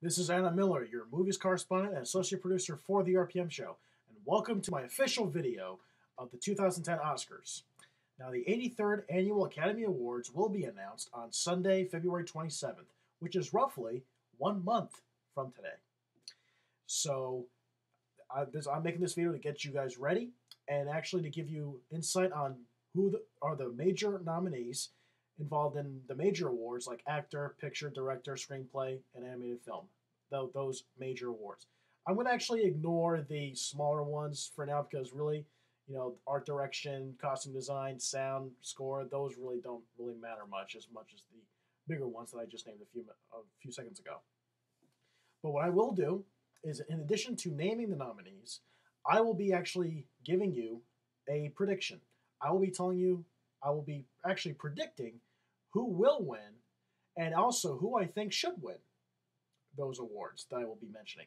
This is Anna Miller, your movies correspondent and associate producer for The RPM Show, and welcome to my official video of the 2010 Oscars. Now, the 83rd Annual Academy Awards will be announced on Sunday, February 27th, which is roughly 1 month from today. So, I'm making this video to get you guys ready and actually to give you insight on who are the major nominees involved in the major awards like actor, picture, director, screenplay, and animated film. Those major awards. I'm going to actually ignore the smaller ones for now because really, art direction, costume design, sound, score, those really don't really matter much as the bigger ones that I just named a few seconds ago. But what I will do is, in addition to naming the nominees, I will be actually giving you a prediction. I will be telling you, I will be actually predicting who will win and also who I think should win those awards that I will be mentioning.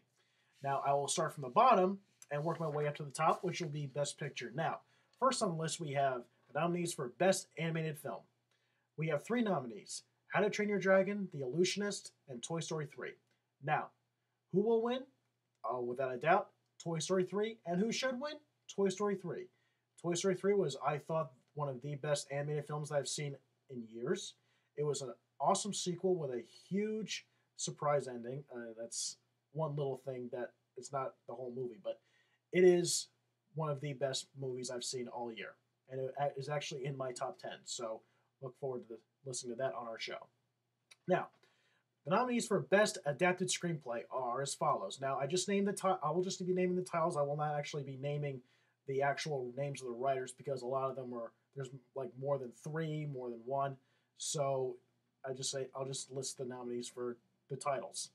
Now, I will start from the bottom and work my way up to the top, which will be Best Picture. Now, first on the list, we have the nominees for Best Animated Film. We have 3 nominees: How to Train Your Dragon, The Illusionist, and Toy Story 3. Now, who will win? Without a doubt, Toy Story 3. And who should win? Toy Story 3. Toy Story 3 was, I thought, one of the best animated films that I've seen in years. It was an awesome sequel with a huge surprise ending. That's one little thing that it's not the whole movie, but it is one of the best movies I've seen all year. And it is actually in my top 10. So look forward to listening to that on our show. Now, the nominees for Best Adapted Screenplay are as follows. Now, I just named I will just be naming the titles. I will not actually be naming the actual names of the writers because a lot of them are, there's like more than 3, more than 1. So I'll just list the nominees for the titles.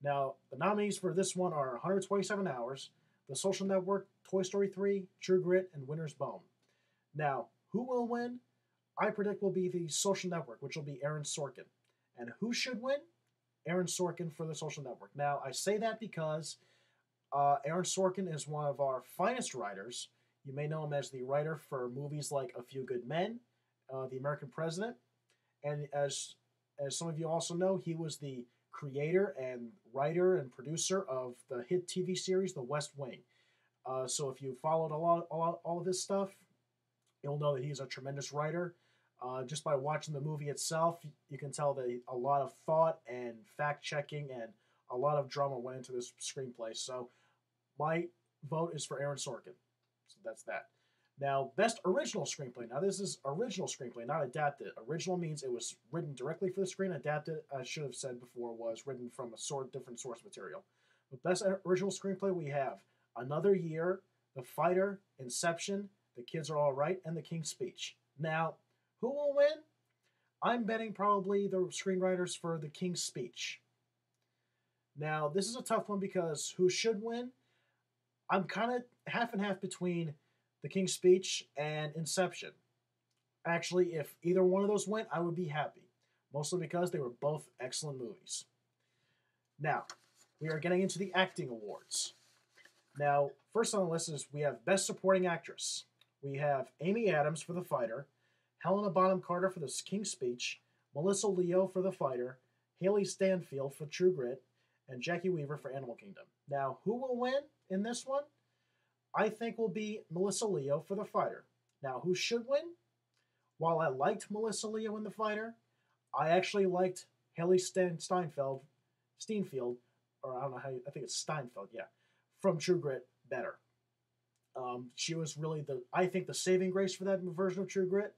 Now, the nominees for this one are 127 Hours, The Social Network, Toy Story 3, True Grit, and Winter's Bone. Now, who will win? I predict will be The Social Network, which will be Aaron Sorkin. And who should win? Aaron Sorkin for The Social Network. Now, I say that because Aaron Sorkin is one of our finest writers. You may know him as the writer for movies like A Few Good Men, The American President, and as some of you also know, he was the creator and writer and producer of the hit TV series The West Wing. So if you followed all of his stuff, you'll know that he's a tremendous writer. Just by watching the movie itself, you can tell that a lot of thought and fact checking and a lot of drama went into this screenplay. So my vote is for Aaron Sorkin. So that's that. Now, Best Original Screenplay. Now, this is original screenplay, not adapted. Original means it was written directly for the screen. Adapted, I should have said before, was written from a different source material. But Best Original Screenplay, we have Another Year, The Fighter, Inception, The Kids Are All Right, and The King's Speech. Now, who will win? I'm betting probably the screenwriters for The King's Speech. Now, this is a tough one because who should win? I'm kind of half and half between The King's Speech and Inception. Actually, if either one of those went, I would be happy, mostly because they were both excellent movies. Now, we are getting into the acting awards. Now, first on the list is we have Best Supporting Actress. We have Amy Adams for The Fighter, Helena Bonham Carter for The King's Speech, Melissa Leo for The Fighter, Haley Stanfield for True Grit, and Jackie Weaver for Animal Kingdom. Now, who will win in this one? I think will be Melissa Leo for The Fighter. Now, who should win? While I liked Melissa Leo in The Fighter, I actually liked Haley Steinfeld, or I don't know I think it's Steinfeld, yeah, from True Grit better. She was really I think the saving grace for that version of True Grit.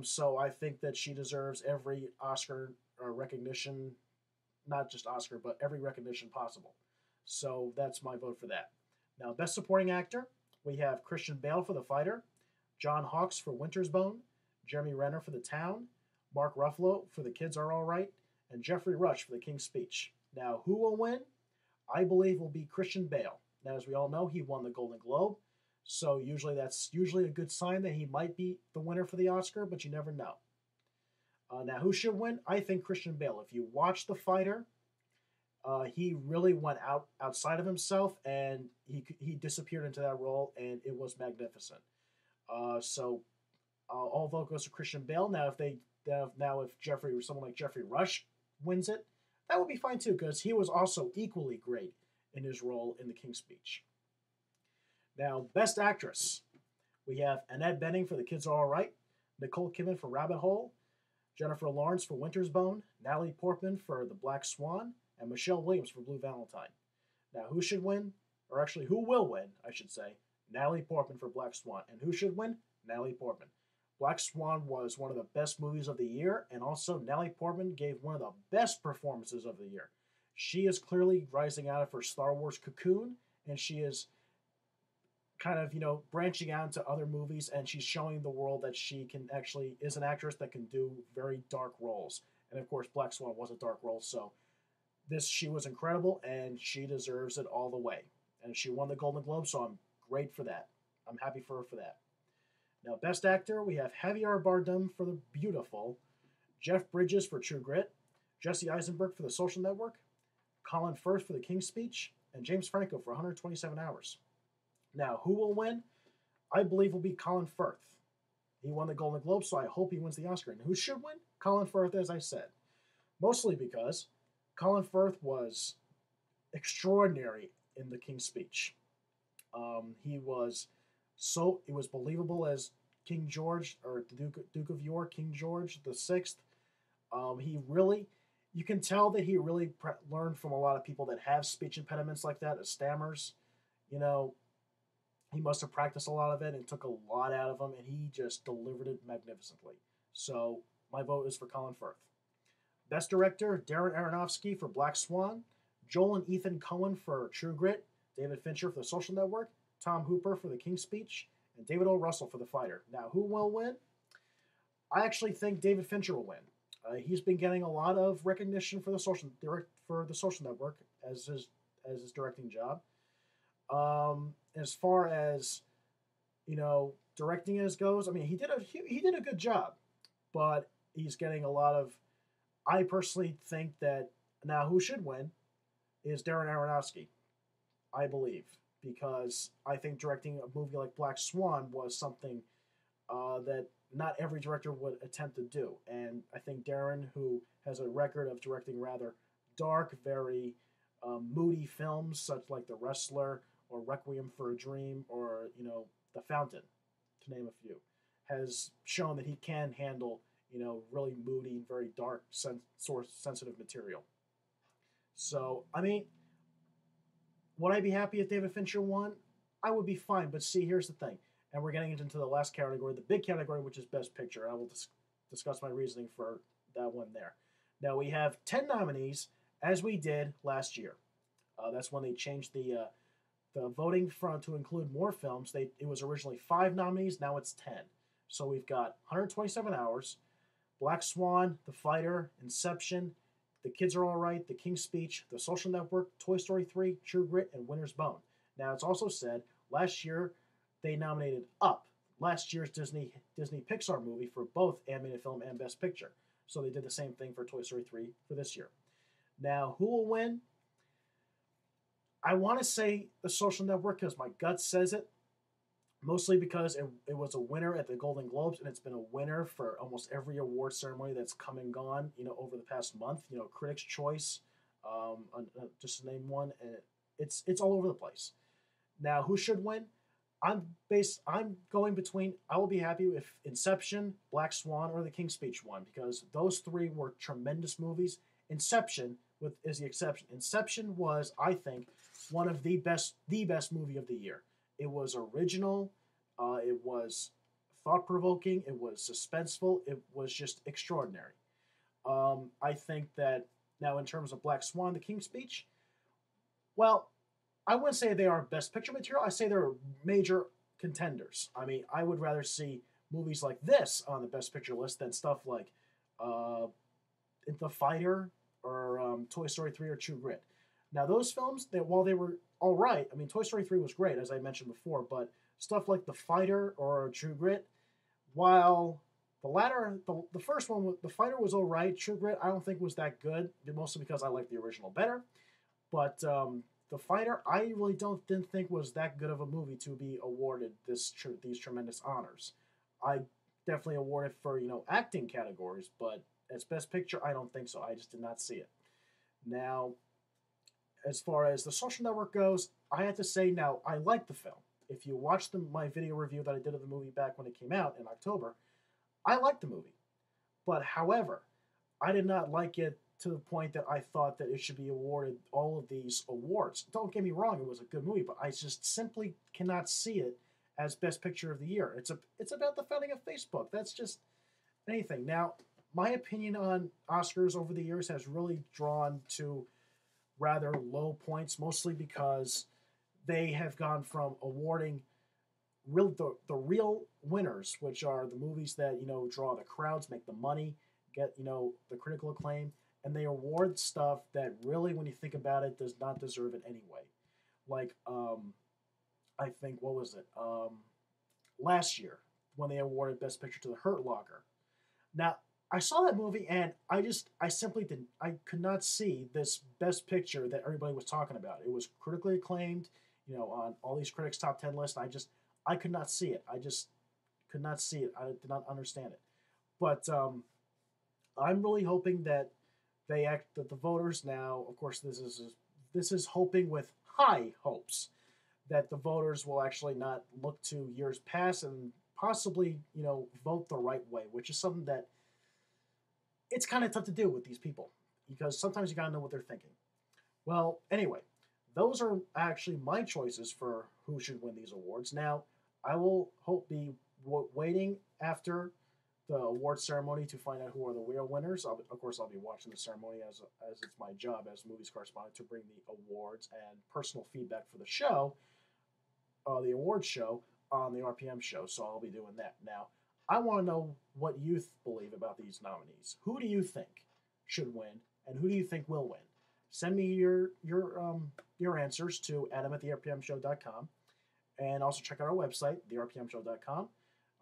So I think that she deserves every Oscar recognition, not just Oscar, but every recognition possible. So that's my vote for that. Now, Best Supporting Actor, we have Christian Bale for The Fighter, John Hawkes for Winter's Bone, Jeremy Renner for The Town, Mark Ruffalo for The Kids Are All Right, and Jeffrey Rush for The King's Speech. Now, who will win? I believe will be Christian Bale. Now, as we all know, he won the Golden Globe, so that's usually a good sign that he might be the winner for the Oscar, but you never know. Now, who should win? I think Christian Bale. If you watch The Fighter, he really went outside of himself, and he disappeared into that role, and it was magnificent. So all vote goes to Christian Bale. Now, if someone like Jeffrey Rush wins it, that would be fine too, because he was also equally great in his role in The King's Speech. Now, Best Actress. We have Annette Bening for The Kids Are All Right, Nicole Kidman for Rabbit Hole, Jennifer Lawrence for Winter's Bone, Natalie Portman for The Black Swan, and Michelle Williams for Blue Valentine. Now, who should win? Or actually, who will win, I should say? Natalie Portman for Black Swan. And who should win? Natalie Portman. Black Swan was one of the best movies of the year, and also Natalie Portman gave one of the best performances of the year. She is clearly rising out of her Star Wars cocoon, and she is kind of, branching out into other movies, and she's showing the world that she can actually is an actress that can do very dark roles. And of course, Black Swan was a dark role, so she was incredible, and she deserves it all the way. And she won the Golden Globe, so I'm great for that. I'm happy for her for that. Now, Best Actor, we have Javier Bardem for The Beautiful, Jeff Bridges for True Grit, Jesse Eisenberg for The Social Network, Colin Firth for The King's Speech, and James Franco for 127 Hours. Now, who will win? I believe will be Colin Firth. He won the Golden Globe, so I hope he wins the Oscar. And who should win? Colin Firth, as I said. Mostly because Colin Firth was extraordinary in The King's Speech. It was believable as King George, or the Duke of York, King George the Sixth. You can tell that he really learned from a lot of people that have speech impediments like that, as stammers. He must have practiced a lot of it and took a lot out of him, and he just delivered it magnificently. So my vote is for Colin Firth. Best Director, Darren Aronofsky for Black Swan, Joel and Ethan Coen for True Grit, David Fincher for The Social Network, Tom Hooper for The King's Speech, and David O. Russell for The Fighter. Now, who will win? I actually think David Fincher will win. He's been getting a lot of recognition for The Social Network as his directing job. As far as directing as goes, I mean, he did a good job, but he's getting a lot of. I personally think that now who should win is Darren Aronofsky, I believe, because I think directing a movie like Black Swan was something that not every director would attempt to do, and I think Darren, who has a record of directing rather dark, very moody films, such like The Wrestler or Requiem for a Dream or The Fountain, to name a few, has shown that he can handle really moody and very dark, sensitive material. So, I mean, would I be happy if David Fincher won? I would be fine, but see, here's the thing, and we're getting into the last category, the big category, which is Best Picture. I will discuss my reasoning for that one there. Now, we have 10 nominees, as we did last year. That's when they changed the voting to include more films. It was originally 5 nominees, now it's 10. So we've got 127 Hours, Black Swan, The Fighter, Inception, The Kids Are All Right, The King's Speech, The Social Network, Toy Story 3, True Grit, and Winter's Bone. Now, it's also said last year they nominated Up, last year's Disney Pixar movie, for both animated film and Best Picture. So they did the same thing for Toy Story 3 for this year. Now, who will win? I want to say The Social Network because my gut says it. Mostly because it was a winner at the Golden Globes, and it's been a winner for almost every award ceremony that's come and gone, over the past month. Critics' Choice, just to name one, and it's all over the place. Now, who should win? I'm going between. I will be happy if Inception, Black Swan, or The King's Speech won, because those 3 were tremendous movies. Inception is the exception. Inception was, I think, one of the best movie of the year. It was original, it was thought-provoking, it was suspenseful, it was just extraordinary. I think that, now in terms of Black Swan, The King's Speech, well, I wouldn't say they are Best Picture material, I say they're major contenders. I mean, I would rather see movies like this on the Best Picture list than stuff like The Fighter or Toy Story 3 or True Grit. Now, those films, while they were all right, I mean, Toy Story 3 was great, as I mentioned before, but stuff like The Fighter or True Grit, while the first one, The Fighter was all right, True Grit I don't think was that good, mostly because I like the original better, but The Fighter I really didn't think was that good of a movie to be awarded these tremendous honors. I definitely award it for, acting categories, but as Best Picture, I don't think so. I just did not see it. Now, as far as The Social Network goes, I have to say now, I like the film. If you watch my video review that I did of the movie back when it came out in October, I liked the movie. But however, I did not like it to the point that I thought that it should be awarded all of these awards. Don't get me wrong, it was a good movie, but I just simply cannot see it as Best Picture of the Year. It's about the founding of Facebook. That's just anything. Now, my opinion on Oscars over the years has really drawn to rather low points, mostly because they have gone from awarding the real winners, which are the movies that draw the crowds, make the money, get the critical acclaim, and they award stuff that really, when you think about it, does not deserve it anyway. Like I think what was it last year when they awarded Best Picture to The Hurt Locker. Now I saw that movie and I simply didn't I could not see this Best Picture that everybody was talking about. It was critically acclaimed, on all these critics' top 10 lists. I could not see it. I just could not see it. I did not understand it. But I'm really hoping that that the voters now. Of course, this is hoping with high hopes that the voters will actually not look to years past and possibly vote the right way, which is something that it's kind of tough to do with these people because sometimes you gotta know what they're thinking. Well, anyway, those are actually my choices for who should win these awards. Now, I will be waiting after the award ceremony to find out who are the real winners. Of course, I'll be watching the ceremony as it's my job as movies correspondent to bring the awards and personal feedback for the show, the awards show on the RPM show. So I'll be doing that. Now, I want to know what you believe about these nominees. Who do you think should win, and who do you think will win? Send me your answers to adam@therpmshow.com, and also check out our website, therpmshow.com.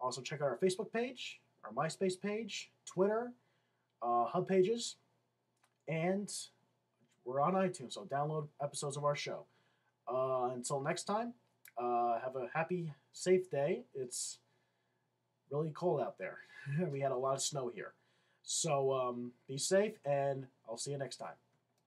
Also check out our Facebook page, our MySpace page, Twitter, hub pages, and we're on iTunes, so download episodes of our show. Until next time, have a happy, safe day. It's really cold out there. We had a lot of snow here. So be safe, and I'll see you next time.